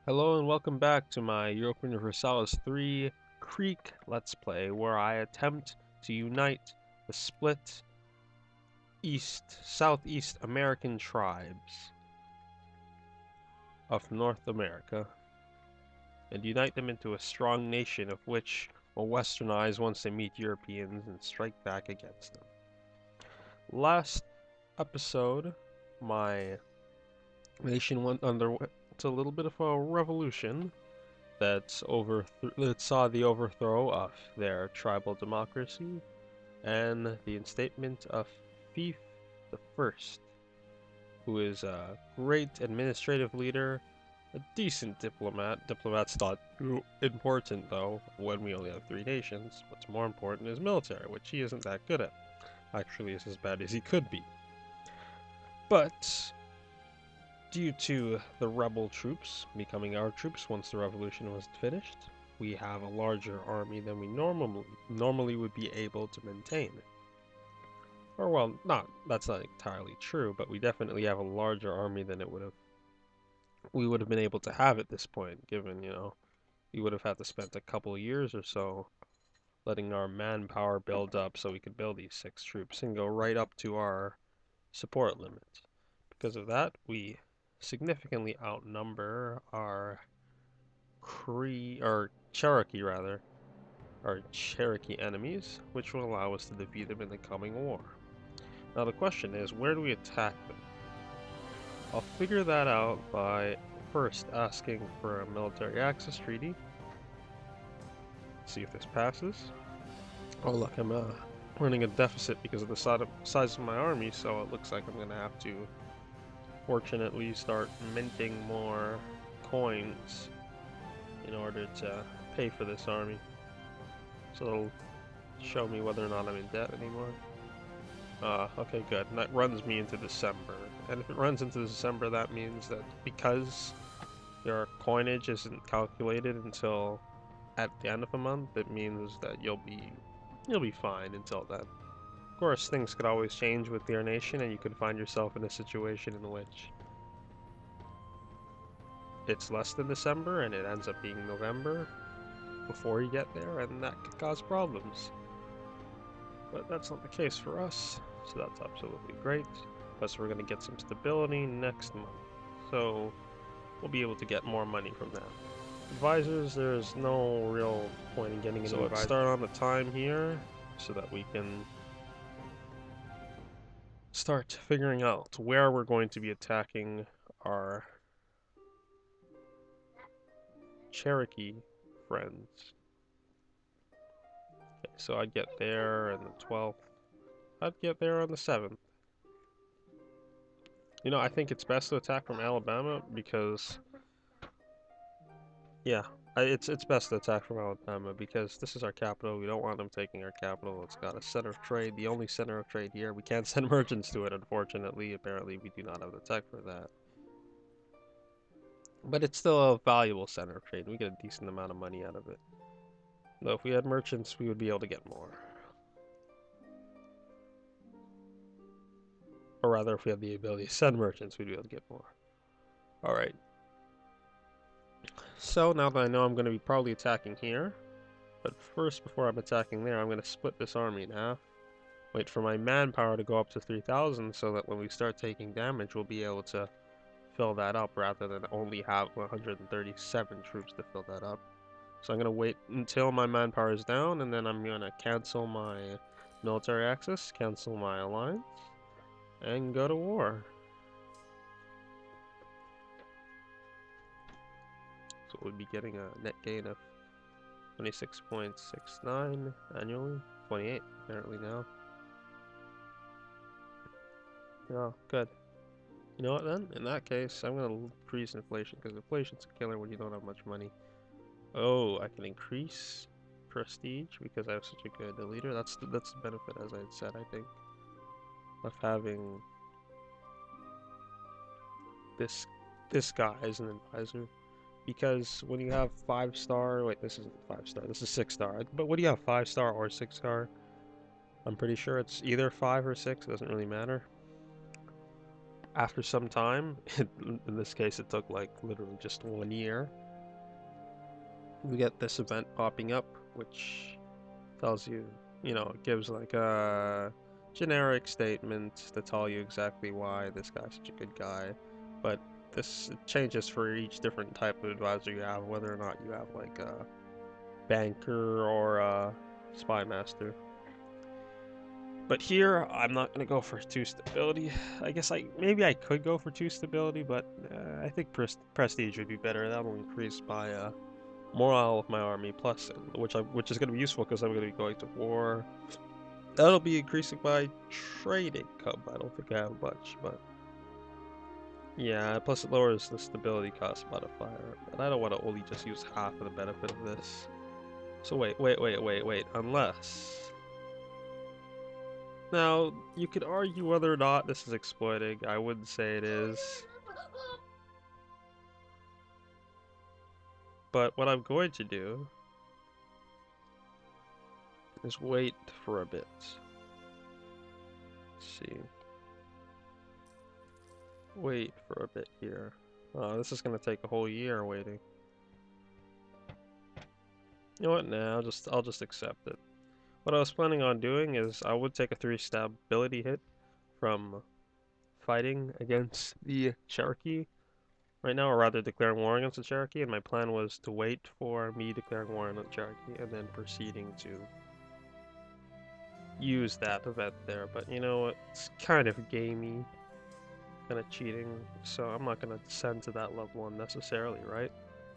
Hello and welcome back to my Europa Universalis 3 Creek Let's Play, where I attempt to unite the split Southeast American tribes of North America, and unite them into a strong nation of which will westernize once they meet Europeans and strike back against them. Last episode, my nation went under a little bit of a revolution that saw the overthrow of their tribal democracy and the instatement of Fief the First, who is a great administrative leader, a decent diplomat. Diplomat's not too important though when we only have 3 nations. What's more important is military, which he isn't that good at. Actually, is as bad as he could be. But due to the rebel troops becoming our troops once the revolution was finished, we have a larger army than we normally would be able to maintain. Or well, that's not entirely true, but we definitely have a larger army than we would have been able to have at this point, given, we would have had to spend a couple of years or so letting our manpower build up so we could build these 6 troops and go right up to our support limit. Because of that, we significantly outnumber our Cherokee enemies, which will allow us to defeat them in the coming war. Now the question is, where do we attack them? I'll figure that out by first asking for a military access treaty. See if this passes. Oh look, I'm running a deficit because of the size of my army, so it looks like I'm gonna have to fortunately start minting more coins in order to pay for this army. So it'll show me whether or not I'm in debt anymore. Okay, good. And that runs me into December. And if it runs into December, that means that because your coinage isn't calculated until at the end of the month, it means that you'll be fine until then. Of course, things could always change with your nation, and you could find yourself in a situation in which it's less than December and it ends up being November before you get there, and that could cause problems. But that's not the case for us, so that's absolutely great. Plus we're going to get some stability next month, so we'll be able to get more money from that. Advisors, there's no real point in getting into advisors. So let's start on the time here so that we can start figuring out where we're going to be attacking our Cherokee friends. Okay, so I'd get there on the 12th. I'd get there on the 7th. You know, I think it's best to attack from Alabama because, yeah, it's best to attack from Alabama because this is our capital. We don't want them taking our capital. It's got a center of trade, the only center of trade here. We can't send merchants to it, unfortunately. Apparently, we do not have the tech for that. But it's still a valuable center of trade. We get a decent amount of money out of it. Though if we had merchants, we would be able to get more. Or rather, if we had the ability to send merchants, we'd be able to get more. Alright. So now that I know I'm going to be probably attacking here, but first, before I'm attacking there, I'm going to split this army in half. Wait for my manpower to go up to 3,000 so that when we start taking damage, we'll be able to fill that up rather than only have 137 troops to fill that up. So I'm going to wait until my manpower is down, and then I'm going to cancel my military access, cancel my alliance, and go to war. So we'll be getting a net gain of 26.69 annually, 28 apparently now. Oh, good. You know what then? In that case, I'm gonna increase inflation because inflation's a killer when you don't have much money. Oh, I can increase prestige because I have such a good leader. That's the benefit, as I had said, I think, of having this guy as an advisor. Because when you have 5-star, wait, this isn't 5-star, this is 6-star. But when you have 5-star or 6-star, I'm pretty sure it's either 5 or 6, it doesn't really matter. after some time, in this case it took like literally just 1 year, we get this event popping up, which tells you, it gives like a generic statement to tell you exactly why this guy's such a good guy. But this changes for each different type of advisor you have, whether or not you have like a banker or a spy master. But here, I'm not gonna go for 2 stability. I guess maybe I could go for 2 stability, but I think prestige would be better. That will increase my morale of my army, plus which is gonna be useful because I'm gonna be going to war. That'll be increasing my trading cub. I don't think I have much, but yeah. Plus it lowers the stability cost modifier, and I don't want to only just use half of the benefit of this. So wait. Unless. Now, you could argue whether or not this is exploiting. I wouldn't say it is. But what I'm going to do is wait for a bit. Let's see. Wait for a bit here. Oh, this is going to take a whole year waiting. You know what? Nah, I'll just accept it. What I was planning on doing is I would take a 3 stability hit from fighting against the Cherokee right now, or rather declaring war against the Cherokee, and my plan was to wait for me declaring war on the Cherokee and then proceeding to use that event there. But you know what? It's kind of gamey, kind of cheating, so I'm not going to descend to that level unnecessarily, right?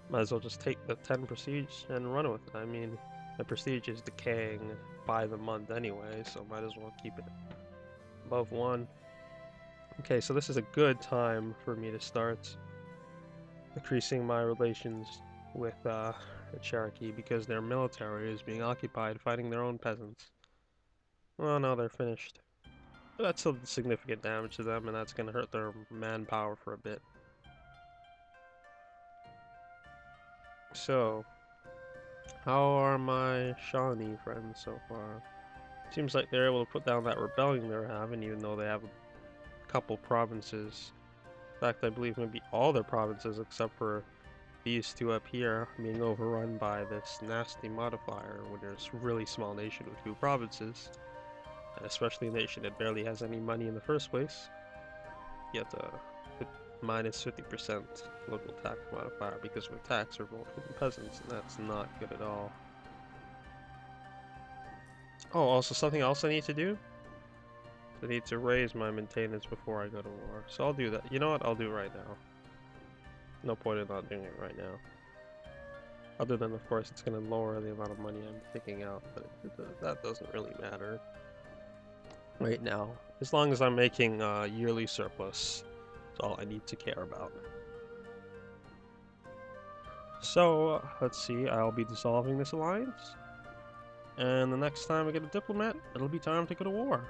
Might as well just take the 10 prestige and run with it. I mean, the prestige is decaying by the month anyway, so might as well keep it above 1. Okay, so this is a good time for me to start increasing my relations with the Cherokee, because their military is being occupied fighting their own peasants. Well, no, they're finished. But that's still significant damage to them, and that's going to hurt their manpower for a bit. So, how are my Shawnee friends so far? Seems like they're able to put down that rebellion they're having, even though they have a couple provinces. In fact, I believe maybe all their provinces except for these 2 up here being overrun by this nasty modifier when there's a really small nation with 2 provinces. And especially a nation that barely has any money in the first place. Yet minus 50% local tax modifier because of tax revolt from the peasants, and that's not good at all. Oh, also something else I need to do? I need to raise my maintenance before I go to war. So I'll do that. You know what? I'll do it right now. No point in not doing it right now. Other than, of course, it's going to lower the amount of money I'm taking out, but that doesn't really matter right now. As long as I'm making yearly surplus, that's all I need to care about. So, let's see, I'll be dissolving this alliance. And the next time I get a diplomat, it'll be time to go to war.